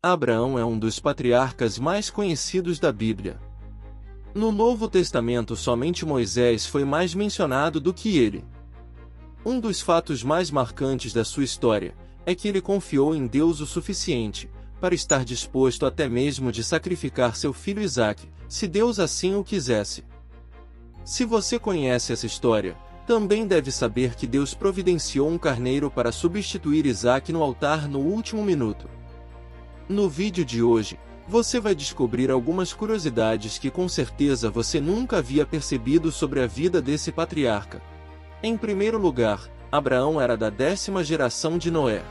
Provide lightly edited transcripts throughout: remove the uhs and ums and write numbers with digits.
Abraão é um dos patriarcas mais conhecidos da Bíblia. No Novo Testamento, somente Moisés foi mais mencionado do que ele. Um dos fatos mais marcantes da sua história é que ele confiou em Deus o suficiente para estar disposto até mesmo de sacrificar seu filho Isaque, se Deus assim o quisesse. Se você conhece essa história, também deve saber que Deus providenciou um carneiro para substituir Isaque no altar no último minuto. No vídeo de hoje, você vai descobrir algumas curiosidades que com certeza você nunca havia percebido sobre a vida desse patriarca. Em primeiro lugar, Abraão era da 10ª geração de Noé.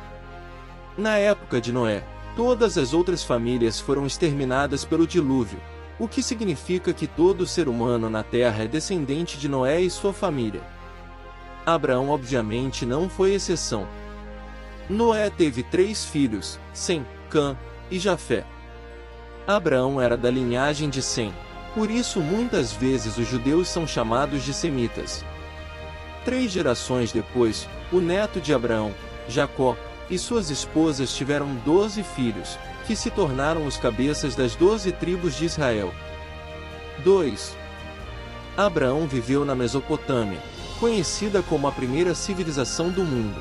Na época de Noé, todas as outras famílias foram exterminadas pelo dilúvio, o que significa que todo ser humano na Terra é descendente de Noé e sua família. Abraão obviamente não foi exceção. Noé teve 3 filhos, Sem, Cã e Jafé. Abraão era da linhagem de Sem, por isso muitas vezes os judeus são chamados de semitas. 3 gerações depois, o neto de Abraão, Jacó, e suas esposas tiveram 12 filhos, que se tornaram os cabeças das 12 tribos de Israel. 2. Abraão viveu na Mesopotâmia, conhecida como a primeira civilização do mundo.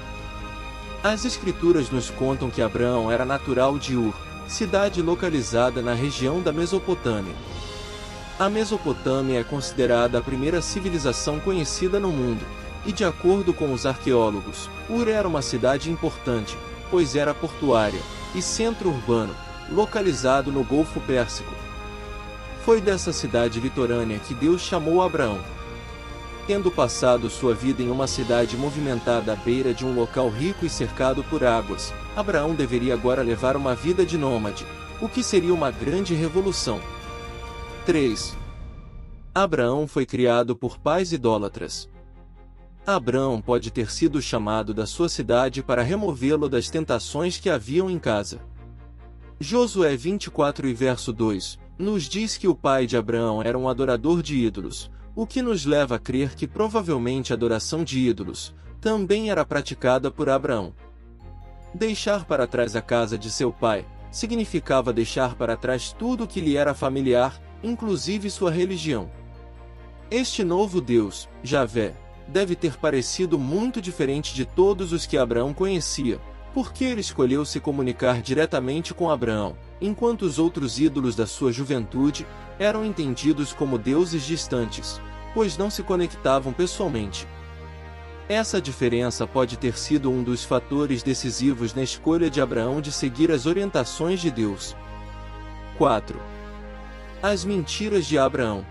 As escrituras nos contam que Abraão era natural de Ur, cidade localizada na região da Mesopotâmia. A Mesopotâmia é considerada a primeira civilização conhecida no mundo, e de acordo com os arqueólogos, Ur era uma cidade importante, pois era portuária e centro urbano, localizado no Golfo Pérsico. Foi dessa cidade litorânea que Deus chamou Abraão. Tendo passado sua vida em uma cidade movimentada à beira de um local rico e cercado por águas, Abraão deveria agora levar uma vida de nômade, o que seria uma grande revolução. 3. Abraão foi criado por pais idólatras. Abraão pode ter sido chamado da sua cidade para removê-lo das tentações que haviam em casa. Josué 24 e verso 2, nos diz que o pai de Abraão era um adorador de ídolos, o que nos leva a crer que provavelmente a adoração de ídolos também era praticada por Abraão. Deixar para trás a casa de seu pai significava deixar para trás tudo o que lhe era familiar, inclusive sua religião. Este novo Deus, Javé, deve ter parecido muito diferente de todos os que Abraão conhecia, porque ele escolheu se comunicar diretamente com Abraão, enquanto os outros ídolos da sua juventude eram entendidos como deuses distantes, pois não se conectavam pessoalmente. Essa diferença pode ter sido um dos fatores decisivos na escolha de Abraão de seguir as orientações de Deus. 4. As mentiras de Abraão.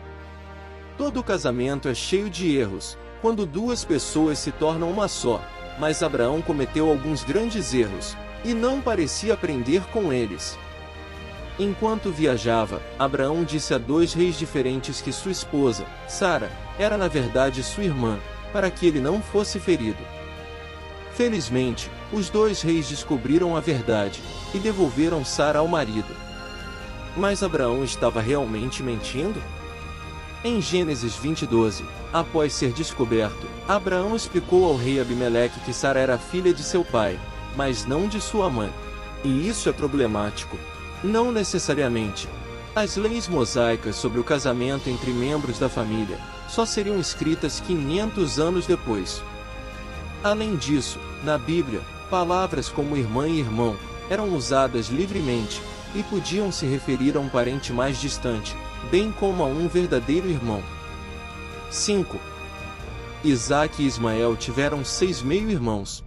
Todo casamento é cheio de erros, quando 2 pessoas se tornam uma só, mas Abraão cometeu alguns grandes erros, e não parecia aprender com eles. Enquanto viajava, Abraão disse a 2 reis diferentes que sua esposa, Sara, era na verdade sua irmã, para que ele não fosse ferido. Felizmente, os 2 reis descobriram a verdade, e devolveram Sara ao marido. Mas Abraão estava realmente mentindo? Em Gênesis 20:12, após ser descoberto, Abraão explicou ao rei Abimeleque que Sara era filha de seu pai, mas não de sua mãe. E isso é problemático. Não necessariamente. As leis mosaicas sobre o casamento entre membros da família só seriam escritas 500 anos depois. Além disso, na Bíblia, palavras como irmã e irmão eram usadas livremente, e podiam se referir a um parente mais distante, bem como a um verdadeiro irmão. 5. Isaque e Ismael tiveram 6 meio-irmãos.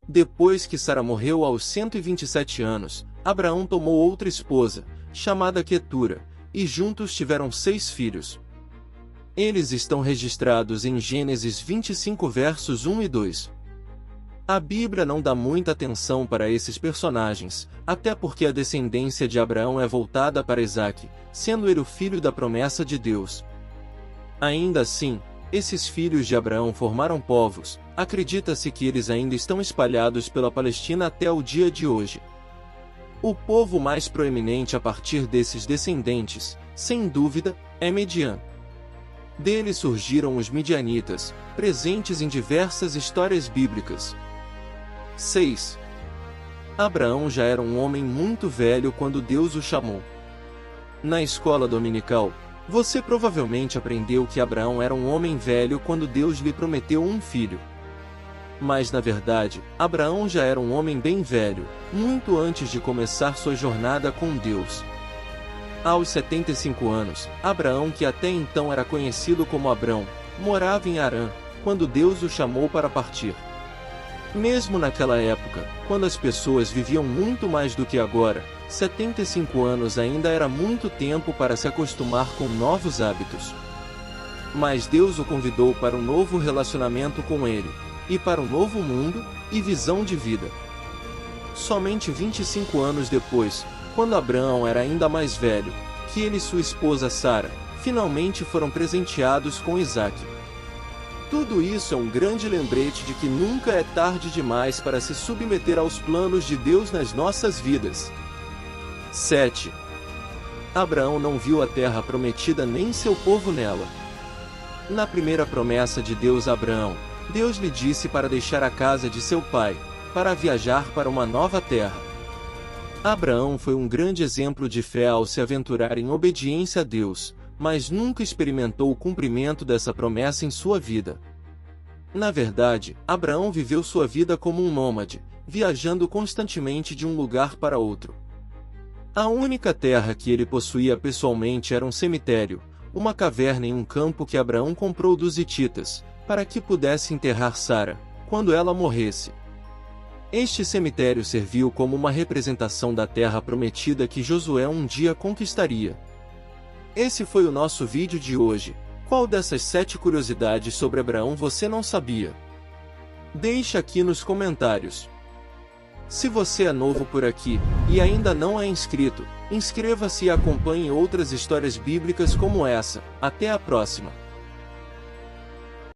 Depois que Sara morreu aos 127 anos, Abraão tomou outra esposa, chamada Quetura, e juntos tiveram 6 filhos. Eles estão registrados em Gênesis 25 versos 1 e 2. A Bíblia não dá muita atenção para esses personagens, até porque a descendência de Abraão é voltada para Isaque, sendo ele o filho da promessa de Deus. Ainda assim, esses filhos de Abraão formaram povos, acredita-se que eles ainda estão espalhados pela Palestina até o dia de hoje. O povo mais proeminente a partir desses descendentes, sem dúvida, é Midian. Dele surgiram os midianitas, presentes em diversas histórias bíblicas. 6. Abraão já era um homem muito velho quando Deus o chamou. Na escola dominical, você provavelmente aprendeu que Abraão era um homem velho quando Deus lhe prometeu um filho. Mas na verdade, Abraão já era um homem bem velho, muito antes de começar sua jornada com Deus. Aos 75 anos, Abraão, que até então era conhecido como Abrão, morava em Harã, quando Deus o chamou para partir. Mesmo naquela época, quando as pessoas viviam muito mais do que agora, 75 anos ainda era muito tempo para se acostumar com novos hábitos. Mas Deus o convidou para um novo relacionamento com Ele, e para um novo mundo e visão de vida. Somente 25 anos depois, quando Abraão era ainda mais velho, que ele e sua esposa Sara, finalmente foram presenteados com Isaque. Tudo isso é um grande lembrete de que nunca é tarde demais para se submeter aos planos de Deus nas nossas vidas. 7. Abraão não viu a terra prometida nem seu povo nela. Na primeira promessa de Deus a Abraão, Deus lhe disse para deixar a casa de seu pai, para viajar para uma nova terra. Abraão foi um grande exemplo de fé ao se aventurar em obediência a Deus, mas nunca experimentou o cumprimento dessa promessa em sua vida. Na verdade, Abraão viveu sua vida como um nômade, viajando constantemente de um lugar para outro. A única terra que ele possuía pessoalmente era um cemitério, uma caverna em um campo que Abraão comprou dos hititas, para que pudesse enterrar Sara, quando ela morresse. Este cemitério serviu como uma representação da terra prometida que Josué um dia conquistaria. Esse foi o nosso vídeo de hoje. Qual dessas 7 curiosidades sobre Abraão você não sabia? Deixe aqui nos comentários. Se você é novo por aqui, e ainda não é inscrito, inscreva-se e acompanhe outras histórias bíblicas como essa. Até a próxima!